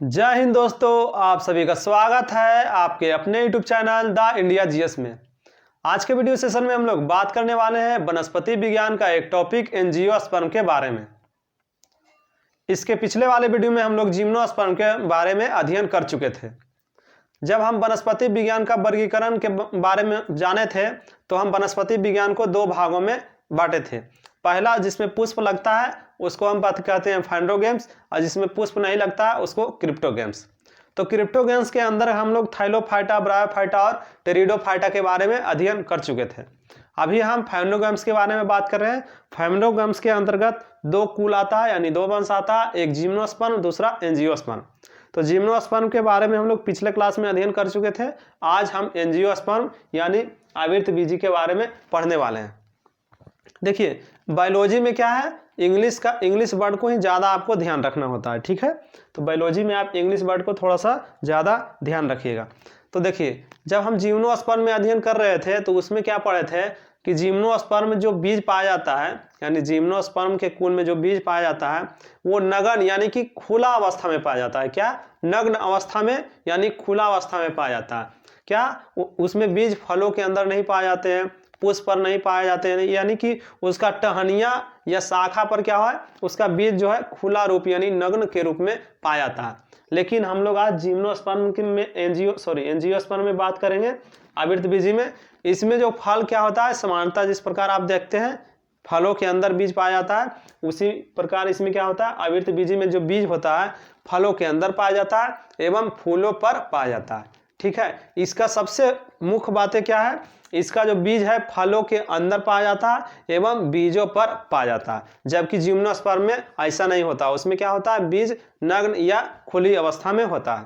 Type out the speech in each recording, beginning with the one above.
जय हिंद दोस्तों, आप सभी का स्वागत है आपके अपने YouTube channel the India GS में। आज के वीडियो सेशन में हम लोग बात करने वाले हैं वनस्पति विज्ञान का एक टॉपिक एंजियोस्पर्म के बारे में। इसके पिछले वाले वीडियो में हम लोग जिम्नोस्पर्म के बारे में अध्ययन कर चुके थे। जब हम वनस्पति विज्ञान का वर्गीकरण के बारे में जाने थे तो हम वनस्पति विज्ञान को दो भागों में बांटे थे। पहला जिसमें पुष्प लगता है उसको हम बात कहते हैं फाइंड्रोगेम्स, और जिसमें पुष्प नहीं लगता है उसको क्रिप्टोगेम्स। तो क्रिप्टोगेम्स के अंदर हम लोग थाइलोफाइटा, ब्रायोफाइटा और टेरिडोफाइटा के बारे में अध्ययन कर चुके थे। अभी हम फाइंड्रोगेम्स के बारे में बात कर रहे हैं। फाइंड्रोगेम्स के अंतर्गत दो कुल आता है, यानी दो वंश आता है, एक जिम्नोस्पर्म, दूसरा एंजियोस्पर्म। तो जिम्नोस्पर्म के बारे में हम लोग पिछले क्लास में अध्ययन कर चुके थे। आज हम एंजियोस्पर्म यानी आवृतबीजी के बारे में पढ़ने वाले हैं। देखिए, बायोलॉजी में क्या है, इंग्लिश वर्ड को ही ज़्यादा आपको ध्यान रखना होता है, ठीक है। तो बायोलॉजी में आप इंग्लिश वर्ड को थोड़ा सा ज़्यादा ध्यान रखिएगा। तो देखिए, जब हम जिम्नोस्पर्म में अध्ययन कर रहे थे तो उसमें क्या पढ़े थे कि जिम्नोस्पर्म में जो बीज पाया जाता है, यानी जिम्नोस्पर्म के कुल में जो बीज पाया जाता है वो नग्न यानी कि खुला अवस्था में पाया जाता है। क्या? नग्न अवस्था में यानी खुला अवस्था में पाया जाता है। क्या उसमें बीज फलों के अंदर नहीं पाए जाते हैं, पुष्प पर नहीं पाए जाते हैं, यानी कि उसका टहनिया या शाखा पर क्या है, उसका बीज जो है खुला रूप यानी नग्न के रूप में पाया जाता है। लेकिन हम लोग आज जिम्नोस्पर्म में एंजियोस्पर्म में बात करेंगे, आवृतबीजी में। इसमें जो फल क्या होता है, समानता जिस प्रकार आप देखते हैं फलों के अंदर बीज पाया जाता है, उसी प्रकार इसमें क्या होता है, आवृतबीजी में जो बीज होता है फलों के अंदर पाया जाता है एवं फूलों पर पाया जाता है, ठीक है। इसका सबसे मुख्य बातें क्या है, इसका जो बीज है फलों के अंदर पाया जाता है एवं बीजों पर पाया जाता है, जबकि जिम्नोस्पर्म में ऐसा नहीं होता। उसमें क्या होता है, बीज नग्न या खुली अवस्था में होता है।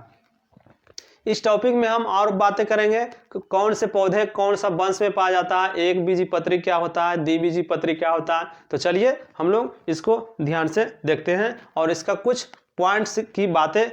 इस टॉपिक में हम और बातें करेंगे कि कौन से पौधे कौन सा वंश में पाया जाता है, एक बीजी पत्री क्या होता है, द्विबीजी पत्री क्या होता है। तो चलिए हम लोग इसको ध्यान से देखते हैं और इसका कुछ पॉइंट्स की बातें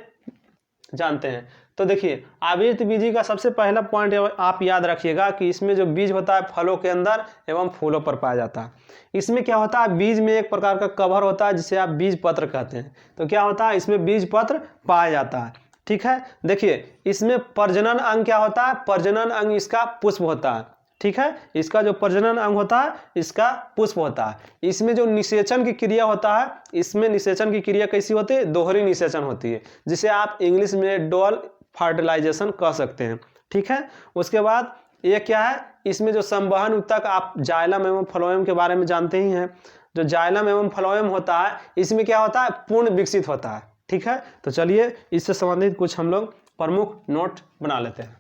जानते हैं। तो देखिए, आवृतबीजी का सबसे पहला पॉइंट आप याद रखिएगा कि इसमें जो बीज होता है फलों के अंदर एवं फूलों पर पाया जाता है। इसमें क्या होता है, बीज में एक प्रकार का कवर होता है जिसे आप बीज पत्र कहते हैं। तो क्या होता है, इसमें बीज पत्र पाया जाता है, ठीक है। देखिए, इसमें प्रजनन अंग क्या होता है, प्रजनन अंग इसका पुष्प होता है, ठीक है। इसका जो प्रजनन अंग होता है इसका पुष्प होता है। इसमें जो निषेचन की क्रिया होता है, इसमें निषेचन की क्रिया कैसी होती है, दोहरी निषेचन होती है, जिसे आप इंग्लिश में डबल फर्टिलाइजेशन कह सकते हैं, ठीक है। उसके बाद ये क्या है, इसमें जो संवहन ऊतक, आप जाइलम एवं फ्लोएम के बारे में जानते ही हैं। जो जाइलम एवं फ्लोएम होता है इसमें क्या होता है, पूर्ण विकसित होता है, ठीक है। तो चलिए इससे संबंधित कुछ हम लोग प्रमुख नोट बना लेते हैं।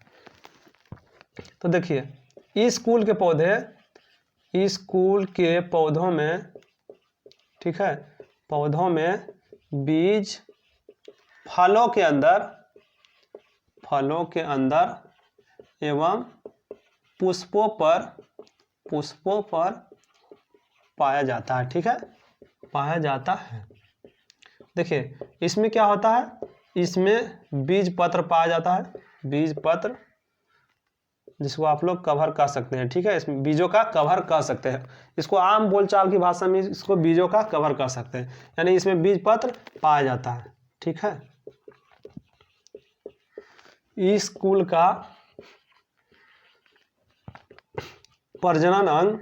तो देखिए, इस कुल के पौधों में, ठीक है, पौधों में बीज फलों के अंदर एवं पुष्पों पर पाया जाता है, ठीक है, पाया जाता है। देखिए, इसमें क्या होता है, इसमें बीज पत्र पाया जाता है, बीज पत्र जिसको आप लोग कवर कह सकते हैं, ठीक है। इसमें बीजों का कवर कह सकते हैं, इसको आम बोलचाल की भाषा में इसको बीजों का कवर कह सकते हैं, यानी इसमें बीज पत्र पाया जाता है, ठीक है। इस कुल का प्रजनन अंग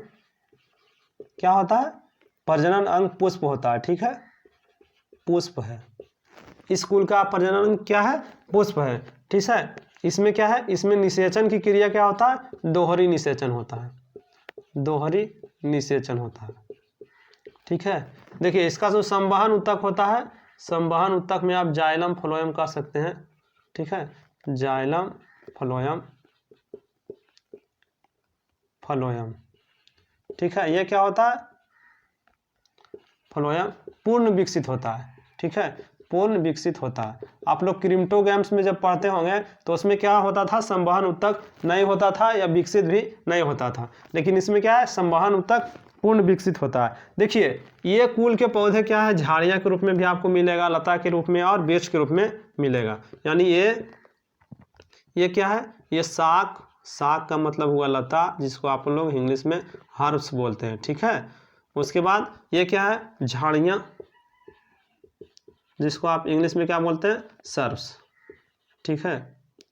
क्या होता है, प्रजनन अंग पुष्प होता है, ठीक है, पुष्प है। इस कुल का प्रजनन अंग क्या है, पुष्प है, ठीक है। इसमें क्या है, इसमें निषेचन की क्रिया क्या होता है, दोहरी निषेचन होता है, दोहरी निषेचन होता है, ठीक है। देखिए, इसका जो संवहन ऊतक होता है, संवहन ऊतक में आप जाइलम फ्लोएम कह सकते हैं, ठीक है, जाइलम फ्लोएम, ठीक है। ये क्या होता है, फ्लोएम पूर्ण विकसित होता है, ठीक है, पूर्ण विकसित होता है। आप लोग क्रिप्टोगैम्स में जब पढ़ते होंगे तो उसमें क्या होता था, संवहन ऊतक नहीं होता था या विकसित भी नहीं होता था, लेकिन इसमें क्या है, संवहन ऊतक पूर्ण विकसित होता है। देखिए, ये कुल के पौधे क्या है, झाड़ियाँ के रूप में भी आपको मिलेगा, लता के रूप में और बेच के रूप में मिलेगा। यानी ये क्या है, ये साग का मतलब हुआ लता, जिसको आप लोग इंग्लिश में हर्ब्स बोलते हैं, ठीक है। उसके बाद ये क्या है, झाड़ियाँ, जिसको आप इंग्लिश में क्या बोलते हैं, सर्व्स। ठीक है,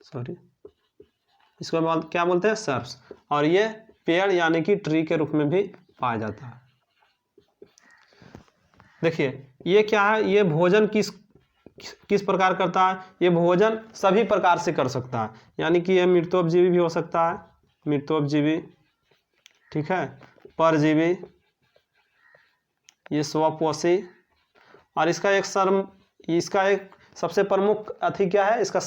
सॉरी, इसको क्या बोलते हैं, सर्व्स। और ये पेड़ यानी कि ट्री के रूप में भी पाया जाता है। देखिए ये क्या है, ये भोजन किस प्रकार करता है, ये भोजन सभी प्रकार से कर सकता है, यानी कि ये मृतोपजीवी भी हो सकता है, मृतोपजीवी, ठीक है, परजीवी, ये स्वपोषी। और इसका एक सबसे प्रमुख क्या है, इसका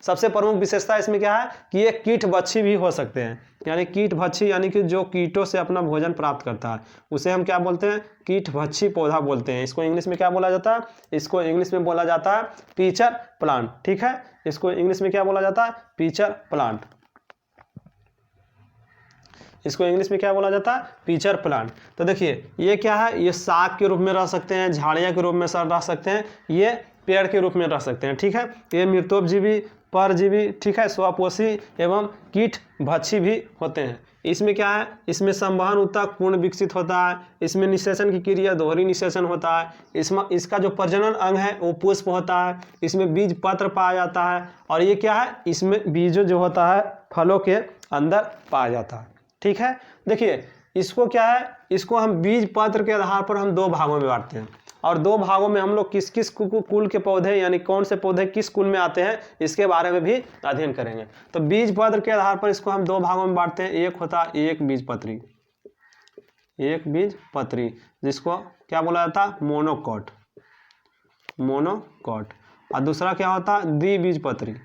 सबसे प्रमुख विशेषता इसमें क्या है कि ये कीट भक्षी भी हो सकते हैं, यानी कीट भक्षी यानी कि जो कीटों से अपना भोजन प्राप्त करता है उसे हम क्या बोलते हैं, कीट भक्षी पौधा बोलते हैं। इसको इंग्लिश में क्या बोला जाता है, इसको इंग्लिश में बोला जाता है पीचर प्लांट। ठीक है, इसको इंग्लिश में क्या बोला जाता है, पीचर प्लांट। इसको इंग्लिश में क्या बोला जाता है, पीचर प्लांट। तो देखिए ये क्या है, ये साग के रूप में रह सकते हैं, झाड़ियाँ के रूप में रह सकते हैं, ये पेड़ के रूप में रह सकते हैं। ठीक है, ये मृतोपजीवी, परजीवी, ठीक है, स्वपोषी एवं कीट भक्षी भी होते हैं। इसमें क्या है, इसमें संवहन ऊतक पूर्ण विकसित होता है, इसमें निषेचन की क्रिया दोहरी निषेचन होता है, इसका जो प्रजनन अंग है वो पुष्प होता है, इसमें बीज पत्र पाया जाता है, और ये क्या है, इसमें बीज जो होता है फलों के अंदर पाया जाता है। ठीक है, देखिए इसको क्या है, इसको हम बीज पत्र के आधार पर हम दो भागों में बांटते हैं, और दो भागों में हम लोग किस किस कुल के पौधे यानी कौन से पौधे किस कुल में आते हैं इसके बारे में भी अध्ययन करेंगे। तो बीज पत्र के आधार पर इसको हम दो भागों में बांटते हैं। एक होता है एक बीजपत्री, एक बीजपत्री जिसको क्या बोला जाता है, मोनोकॉट, मोनोकॉट। और दूसरा क्या होता है, द्विबीजपत्री,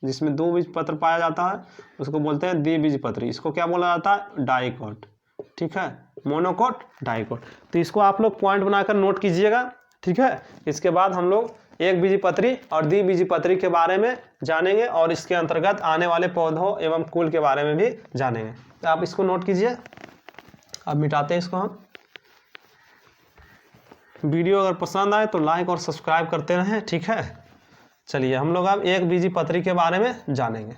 जिसमें दो बीज पत्र पाया जाता है उसको बोलते हैं द्विबीजपत्री। इसको क्या बोला जाता है, डाइकॉट। ठीक है, मोनोकॉट, डाइकॉट। तो इसको आप लोग पॉइंट बनाकर नोट कीजिएगा। ठीक है, इसके बाद हम लोग एक बीजपत्री और द्विबीजपत्री के बारे में जानेंगे और इसके अंतर्गत आने वाले पौधों एवं कुल के बारे में भी जानेंगे। तो आप इसको नोट कीजिए। अब मिटाते हैं इसको हम। वीडियो अगर पसंद आए तो लाइक और सब्सक्राइब करते रहें। ठीक है, चलिए हम लोग अब एक बीजपत्री के बारे में जानेंगे।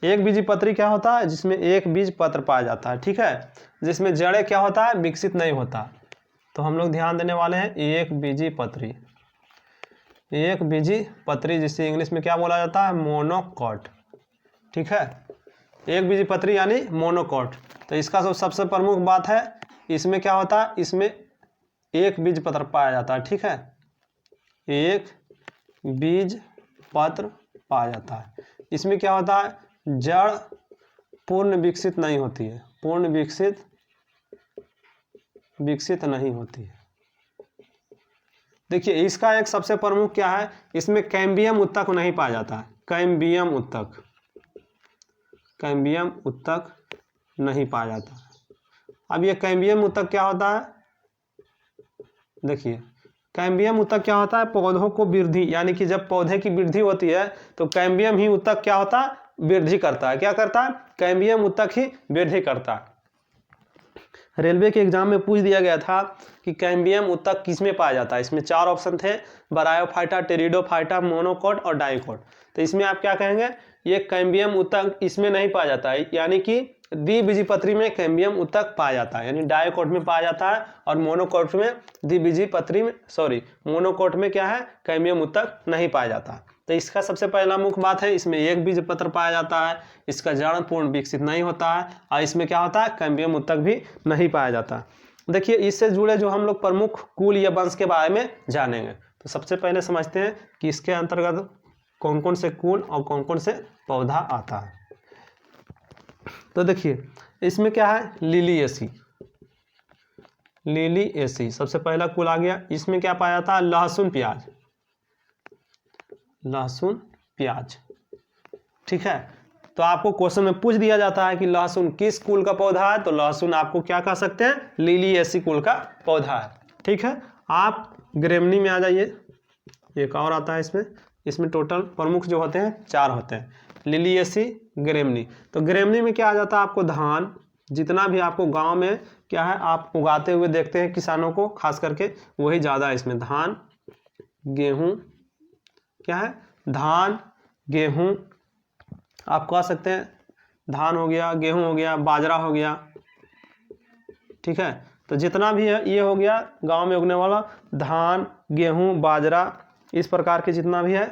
एक बीजपत्री क्या होता है, जिसमें एक बीज पत्र पाया जाता है। ठीक है, जिसमें जड़ें क्या होता है, विकसित नहीं होता। तो हम लोग ध्यान देने वाले हैं एक बीजपत्री, एक बीजपत्री जिसे इंग्लिश में क्या बोला जाता है, मोनोकॉट। ठीक है, एक बीजपत्री यानी मोनोकॉट। तो इसका सबसे प्रमुख बात है, इसमें क्या होता है, इसमें एक बीज पत्र पाया जाता है। ठीक है, एक बीज पत्र पाया जाता है। इसमें क्या होता है, जड़ पूर्ण विकसित नहीं होती है, पूर्ण विकसित नहीं होती है। देखिए इसका एक सबसे प्रमुख क्या है, इसमें कैम्बियम उत्तक नहीं पाया जाता है, कैम्बियम उत्तक, कैम्बियम उत्तक नहीं पाया जाता है। अब ये कैम्बियम उत्तक क्या होता है, देखिए कैम्बियम उत्तक क्या होता है, पौधों को वृद्धि यानी कि जब पौधे की वृद्धि होती है तो कैम्बियम ही उत्तक क्या होता है, वृद्धि करता है। क्या करता है, कैम्बियम उत्तक ही वृद्धि करता है। रेलवे के एग्जाम में पूछ दिया गया था कि कैम्बियम उत्तक किस में पाया जाता है। इसमें चार ऑप्शन थे, ब्रायोफाइटा, टेरिडोफाइटा, मोनोकॉट और डाइकॉट। तो इसमें आप क्या कहेंगे, ये कैम्बियम उत्तक इसमें नहीं पाया जाता है, यानी कि द्विबीजपत्री में कैम्बियम उत्तक पाया जाता है, यानी डाइकॉट में पाया जाता है, और मोनोकॉट में द्विबीजपत्री में मोनोकॉट में क्या है, कैम्बियम उत्तक नहीं पाया जाता। तो इसका सबसे पहला मुख्य बात है, इसमें एक बीज पत्र पाया जाता है, इसका जड़ पूर्ण विकसित नहीं होता है, और इसमें क्या होता है, कैम्बियम उत्तक भी नहीं पाया जाता। देखिए इससे जुड़े जो हम लोग प्रमुख कुल या वंश के बारे में जानेंगे। तो सबसे पहले समझते हैं कि इसके अंतर्गत कौन कौन से कुल और कौन कौन से पौधा आता है। तो देखिए इसमें क्या है, लिलिएसी, लिलिएसी सबसे पहला कुल आ गया। इसमें क्या पाया जाता है, लहसुन प्याज, लहसुन प्याज। ठीक है, तो आपको क्वेश्चन में पूछ दिया जाता है कि लहसुन किस कुल का पौधा है, तो लहसुन आपको क्या कह सकते हैं, लिलिएसी कुल का पौधा है। ठीक है, आप ग्रेमनी में आ जाइए, एक और आता है इसमें टोटल प्रमुख जो होते हैं चार होते हैं, लिलिएसी, ग्रेमनी। तो ग्रेमनी में क्या आ जाता है, आपको धान, जितना भी आपको गांव में क्या है आप उगाते हुए देखते हैं किसानों को, खास करके वही ज़्यादा है इसमें, धान, गेहूं, क्या है, धान, गेहूं, आप कह सकते हैं धान हो गया, गेहूं हो गया, बाजरा हो गया। ठीक है, तो जितना भी है ये हो गया गांव में उगने वाला, धान, गेहूं, बाजरा, इस प्रकार के जितना भी है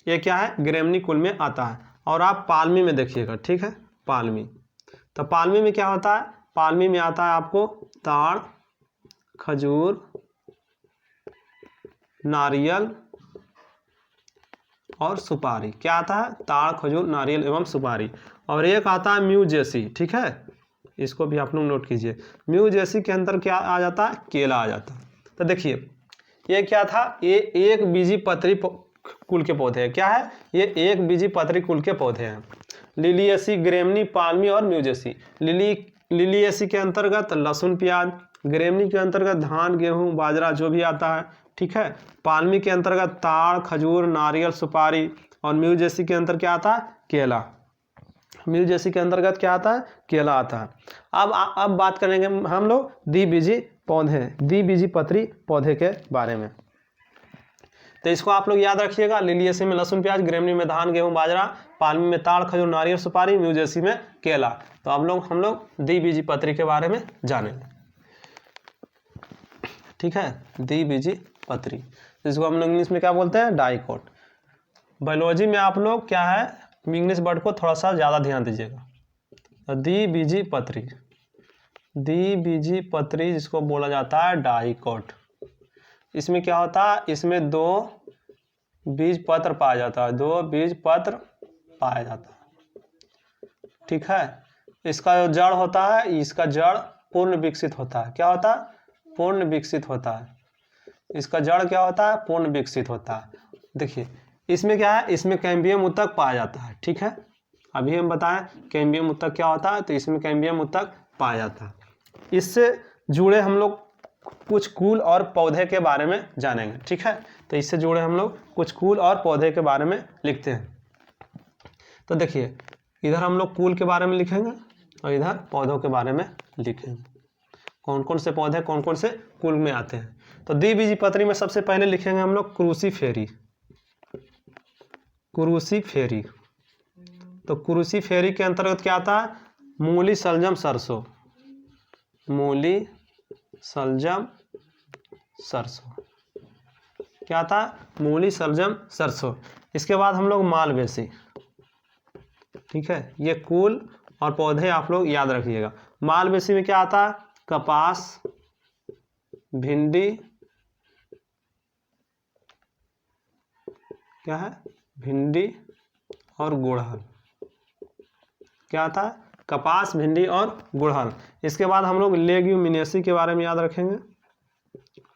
ये क्या है, ग्रेमनी कुल में आता है। और आप पालमी में देखिएगा, ठीक है, पालमी। तो पालमी में क्या होता है, पालमी में आता है आपको ताड़, खजूर, नारियल और सुपारी। क्या आता है, ताड़, खजूर, नारियल एवं सुपारी। और एक आता है म्यूजेसी, ठीक है, इसको भी आप लोग नोट कीजिए। म्यूजेसी के अंदर क्या आ जाता है, केला आ जाता है। तो देखिए ये क्या था, ये एक बीजी पत्री कुल के पौधे हैं। क्या है, ये एक बीजी पत्री कुल के पौधे हैं। लिलियेसी, ग्रेमनी, पालमी और म्यूजेसी। लिलियेसी के अंतर्गत लहसुन, प्याज, ग्रेमनी के अंतर्गत धान, गेहूं, बाजरा जो भी आता है, ठीक है। पालमी के अंतर्गत ताड़, खजूर, नारियल, सुपारी। और म्यूजेसी के अंतर्गत क्या आता है, केला। म्यूजेसी के अंतर्गत क्या आता है, केला आता है। अब बात करेंगे हम लोग द्विबीजी पौधे, द्विबीजी पत्री पौधे के बारे में। तो इसको आप लोग याद रखिएगा, लिलियेसी में लहसुन, प्याज, ग्रेमनी में धान, गेहूं, बाजरा, पालमी में ताड़, खजूर, नारियल, सुपारी, म्यूजेसी में केला। तो हम लोग द्विबीजी पत्री के बारे में जानेंगे, ठीक है। द्विबीजी पत्री जिसको हम लोग इंग्लिश में क्या बोलते हैं, डाइकोट। बायोलॉजी में आप लोग क्या है, इंग्लिश वर्ड को थोड़ा सा ज़्यादा ध्यान दीजिएगा। द्विबीजी पत्री, द्विबीजी पत्री जिसको बोला जाता है डाइकोट। इसमें क्या होता है, इसमें दो बीज पत्र पाया जाता है, दो बीज पत्र पाया जाता है, ठीक है। इसका जो जड़ होता है, इसका जड़ पूर्ण विकसित होता है। क्या होता है, पूर्ण विकसित होता है। इसका जड़ क्या होता है, पूर्ण विकसित होता है। देखिए इसमें क्या है, इसमें कैम्बियम उत्तक पाया जाता है, ठीक है। अभी हम बताएं कैम्बियम उत्तक क्या होता है, तो इसमें कैम्बियम उत्तक पाया जाता है। इससे जुड़े हम लोग कुछ कुल और पौधे के बारे में जानेंगे, ठीक है। तो इससे जुड़े हम लोग कुछ कुल और पौधे के बारे में लिखते हैं। तो देखिए इधर हम लोग कुल के बारे में लिखेंगे और इधर पौधों के बारे में लिखेंगे, कौन कौन से पौधे कौन कौन से कुल में आते हैं। तो द्विबीजी पत्री में सबसे पहले लिखेंगे हम लोग क्रूसीफेरी, क्रूसीफेरी। तो क्रूसीफेरी के अंतर्गत क्या आता है, मूली, शलजम, सरसों, मूली, शलजम, सरसों। क्या आता है, मूली, शलजम, सरसों। इसके बाद हम लोग मालवेसी, ठीक है। ये कुल और पौधे आप लोग याद रखिएगा। मालवेसी में क्या आता है, कपास, भिंडी, क्या है, भिंडी और गुड़हल। क्या आता है, कपास, भिंडी और गुड़हल। इसके बाद हम लोग लेग्यूमिनेसी के बारे में याद रखेंगे।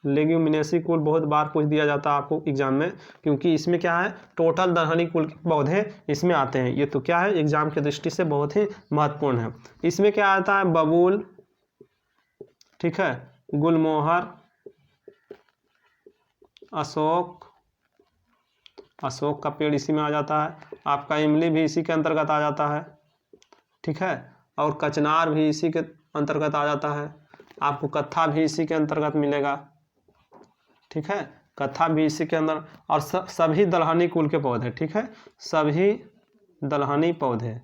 लेग्यूमिनेसी कुल बहुत बार पूछ दिया जाता है आपको एग्जाम में, क्योंकि इसमें क्या है, टोटल दलहनी कुल के पौधे इसमें आते हैं। ये तो क्या है, एग्जाम की दृष्टि से बहुत ही महत्वपूर्ण है। इसमें क्या आता है, बबूल, ठीक है, गुलमोहर, अशोक, अशोक का पेड़ इसी में आ जाता है। आपका इमली भी इसी के अंतर्गत आ जाता है, ठीक है। और कचनार भी इसी के अंतर्गत आ जाता है। आपको कत्था भी इसी के अंतर्गत मिलेगा, ठीक है, कत्था भी इसी के अंदर। और सभी दलहनी कुल के पौधे, ठीक है, सभी दलहनी पौधे,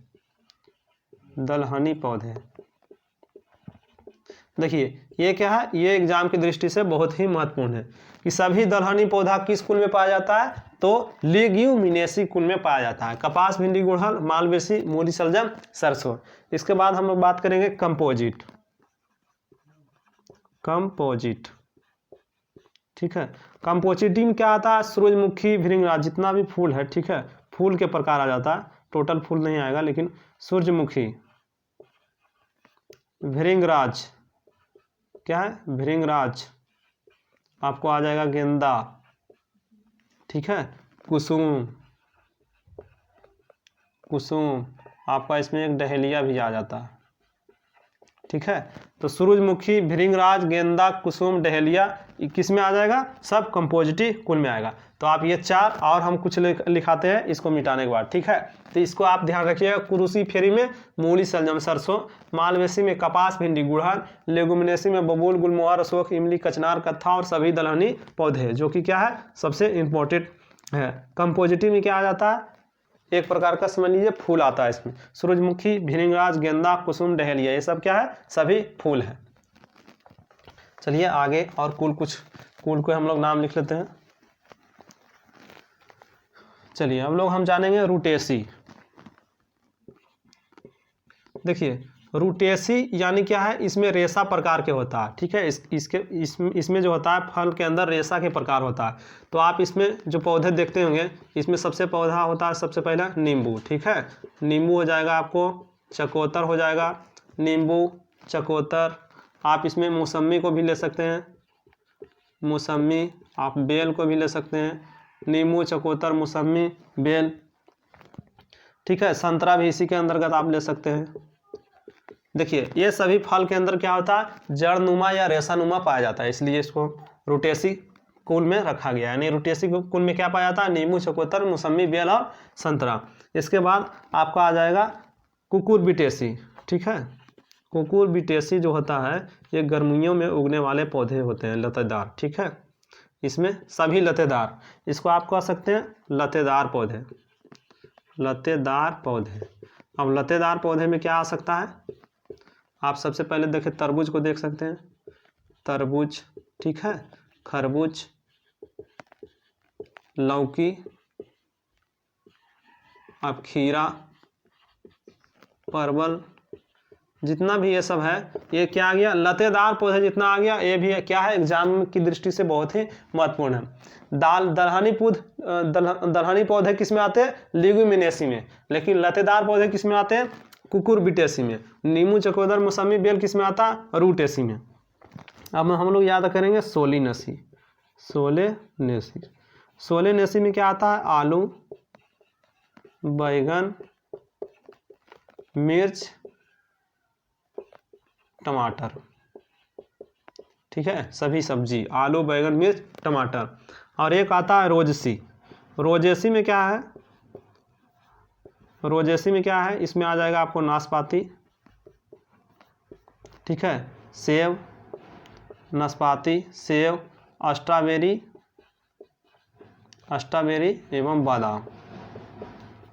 दलहनी पौधे। देखिए ये क्या है, ये एग्जाम की दृष्टि से बहुत ही महत्वपूर्ण है कि सभी दलहनी पौधा किस कुल में पाया जाता है, तो लेग्यूमिनेसी कुल में पाया जाता है। कपास, भिंडी, गुड़हल, मालवेसी, मूली, शलजम, सरसों। इसके बाद हम लोग बात करेंगे कंपोजिट, कंपोजिट, ठीक है। कंपोजिट में क्या आता है, सूरजमुखी, भृंगराज, जितना भी फूल है, ठीक है, फूल के प्रकार आ जाता है, टोटल फूल नहीं आएगा, लेकिन सूरजमुखी, भृंगराज, क्या है, भृंगराज, आपको आ जाएगा गेंदा, ठीक है, कुसुम, कुसुम, आपका इसमें एक डहेलिया भी आ जाता है, ठीक है। तो सूरजमुखी, भृंगराज, गेंदा, कुसुम, डहेलिया किस में आ जाएगा, सब कंपोजिटिव कुल में आएगा। तो आप ये चार और हम कुछ लिखाते हैं इसको मिटाने के बाद, ठीक है। तो इसको आप ध्यान रखिएगा, क्रूसीफेरी में मूली, शलजम, सरसों, मालवेसी में कपास, भिंडी, गुड़हल, लेगुमिनेसी में बबूल, गुलमोहर, अशोक, इमली, कचनार, कत्था और सभी दलहनी पौधे, जो कि क्या है, सबसे इंपॉर्टेंट है। कंपोजिटिव में क्या आ जाता है, एक प्रकार का समझ लीजिए फूल आता है इसमें, सूरजमुखी, भृंगराज, गेंदा, कुसुम, डहेलिया, ये सब क्या है, सभी फूल है। चलिए आगे और कुल, कुछ कुल को हम लोग नाम लिख लेते हैं। चलिए अब लोग हम जानेंगे रूटेसी। देखिए रूटेसी यानी क्या है, इसमें रेशा प्रकार के होता है, ठीक है। इसमें जो होता है फल के अंदर रेशा के प्रकार होता है। तो आप इसमें जो पौधे देखते होंगे, इसमें सबसे पौधा होता है सबसे पहला नींबू, ठीक है। नींबू हो जाएगा, आपको चकोतर हो जाएगा, नींबू चकोतर। आप इसमें मौसमी को भी ले सकते हैं, मौसमी। आप बेल को भी ले सकते हैं, नींबू चकोतर मौसमी बेल, ठीक है। संतरा भी इसी के अंतर्गत आप ले सकते हैं। देखिए ये सभी फल के अंदर क्या होता है, जड़नुमा या रेशानुमा पाया जाता है, इसलिए इसको रूटेसी कुल में रखा गया है। यानी रूटेसी कुल में क्या पाया जाता है, नींबू चकोतर मौसमी बेल और संतरा। इसके बाद आपका आ जाएगा कुकुरबिटेसी, ठीक है। कुकुरबिटेसी जो होता है ये गर्मियों में उगने वाले पौधे होते हैं, लतेदार, ठीक है। इसमें सभी लतेदार, इसको आप कह सकते हैं लतेदार पौधे, लतेदार पौधे। अब लतेदार पौधे में क्या आ सकता है, आप सबसे पहले देखें तरबूज को देख सकते हैं, तरबूज, ठीक है। खरबूज, लौकी, अब खीरा, परवल, जितना भी ये सब है ये क्या आ गया, लतेदार पौधे जितना आ गया, ये भी क्या है, एग्जाम की दृष्टि से बहुत ही महत्वपूर्ण है। दलहनी पौधे किस में आते हैं, लिग्यूमिनेसी में, लेकिन लतेदार पौधे किस में आते हैं, कुकुरबिटेसी में। नींबू चकोतर मौसमी बेल किस में आता है, रूटेसी में। अब हम लोग याद करेंगे सोलेनेसी, सोलेनेसी। सोलेनेसी में क्या आता है, आलू, बैगन, मिर्च, टमाटर, ठीक है। सभी सब्जी, आलू बैगन मिर्च टमाटर। और एक आता है रोजेसी। रोजेसी में क्या है, रोजेसी में क्या है, इसमें आ जाएगा आपको नाशपाती, ठीक है, सेब, नाशपाती, सेब, स्ट्रॉबेरी, स्ट्रॉबेरी एवं बादाम,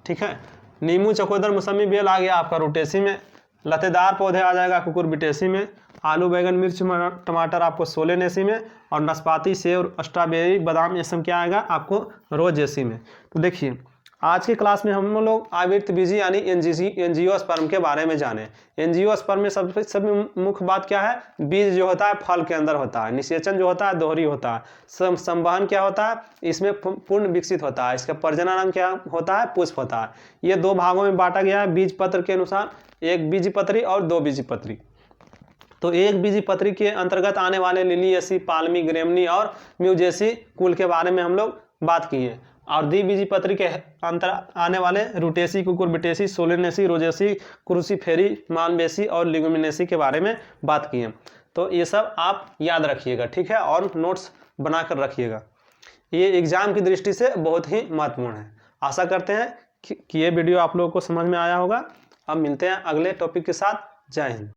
ठीक है। नींबू चकोतर मौसमी बेल आ गया आपका रूटेसी में। लतेदार पौधे आ जाएगा कुकुरबिटेसी में। आलू बैगन मिर्च टमाटर आपको सोलेनेसी में। और नाशपाती सेब स्ट्रॉबेरी बादाम ये सब क्या आएगा आपको रोजेसी में। तो देखिए आज की क्लास में हम लोग आवृत्त बीजी यानी एंजियोस्पर्म के बारे में जाने। एंजियोस्पर्म में सबसे मुख्य बात क्या है, बीज जो होता है फल के अंदर होता है, निषेचन जो होता है दोहरी होता है, संवहन क्या होता है, इसमें पूर्ण विकसित होता है, इसका प्रजनन क्या होता है, पुष्प होता है। ये दो भागों में बांटा गया है बीज पत्र के अनुसार, एक बीजपत्री और दो बीजपत्री। तो एक बीजपत्री के अंतर्गत आने वाले लिलियेसी, पाल्मी, ग्रेमनी और म्यूजेसी कुल के बारे में हम लोग बात किए। और द्विबीजपत्री के अंतर आने वाले रूटेसी, कुकुरबिटेसी, सोलेनेसी, रोजेसी, क्रूसीफेरी, मालवेसी और लिग्यूमिनेसी के बारे में बात किए। तो ये सब आप याद रखिएगा, ठीक है, और नोट्स बनाकर रखिएगा। ये एग्जाम की दृष्टि से बहुत ही महत्वपूर्ण है। आशा करते हैं कि ये वीडियो आप लोगों को समझ में आया होगा। अब मिलते हैं अगले टॉपिक के साथ। जय हिंद।